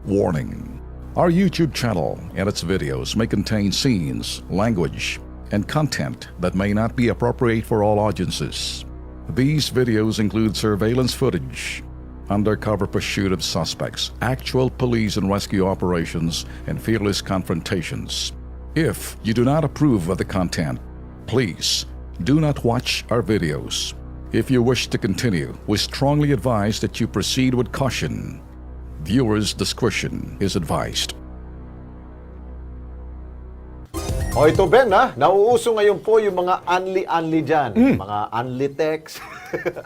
Warning: our YouTube channel and its videos may contain scenes, language, and content that may not be appropriate for all audiences. These videos include surveillance footage, undercover pursuit of suspects, actual police and rescue operations, and fearless confrontations. If you do not approve of the content, please do not watch our videos. If you wish to continue, we strongly advise that you proceed with caution. Viewers' discretion is advised. O ito, Ben, ha? Nauuso ngayon po yung mga unli-unli dyan. Mga unli text.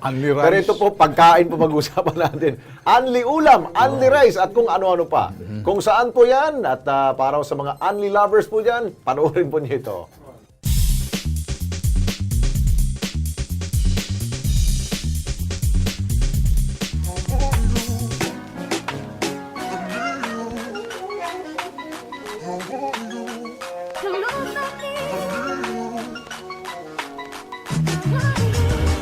Unli rice. Pero ito po, pagkain po mag-usapan natin. Unli ulam, unli rice, at kung ano-ano pa. Kung saan po yan, at para sa mga unli lovers po dyan, panoorin po niyo ito.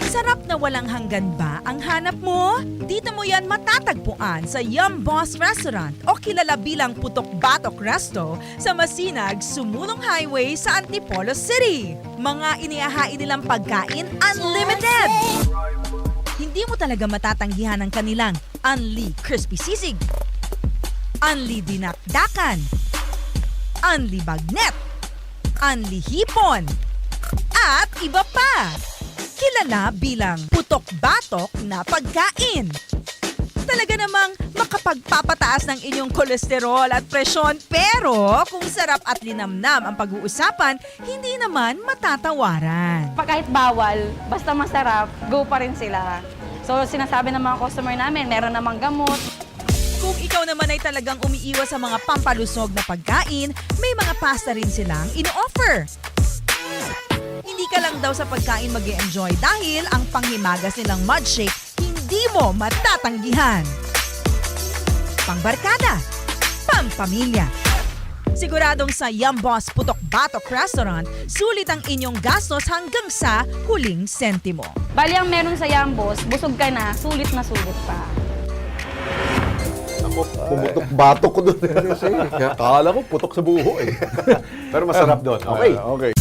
Sarap na walang hanggan ba ang hanap mo? Dito mo yan matatagpuan sa Yum Boss Restaurant o kilala bilang Putok Batok Resto sa Masinag, Sumulong Highway sa Antipolo City. Mga inihahain nilang pagkain unlimited! Hindi mo talaga matatanggihan ang kanilang Unli Crispy Sisig, Unli Dinakdakan, Unli Bagnet, Unli Hipon, at iba pa. Kilala bilang putok batok na pagkain. Talaga namang makapagpapataas ng inyong kolesterol at presyon, pero kung sarap at linamnam ang pag-uusapan, hindi naman matatawaran. Kahit bawal, basta masarap, go pa rin sila. So sinasabi ng mga customer namin, meron namang gamot. Kung ikaw naman ay talagang umiiwas sa mga pampalusog na pagkain, may mga pasta rin silang ino-offer. Hindi ka lang daw sa pagkain mag-e-enjoy dahil ang panghimagas nilang mud shake hindi mo matatanggihan. Pangbarkada, pampamilya. Siguradong sa Yum Boss Putok Batok Restaurant, sulit ang inyong gastos hanggang sa huling sentimo. Bali ang meron sa Yambos, busog ka na sulit pa. Ako, pumutok-batok ko doon. Akala ko, putok sa buho eh. Pero masarap doon. Okay. Okay.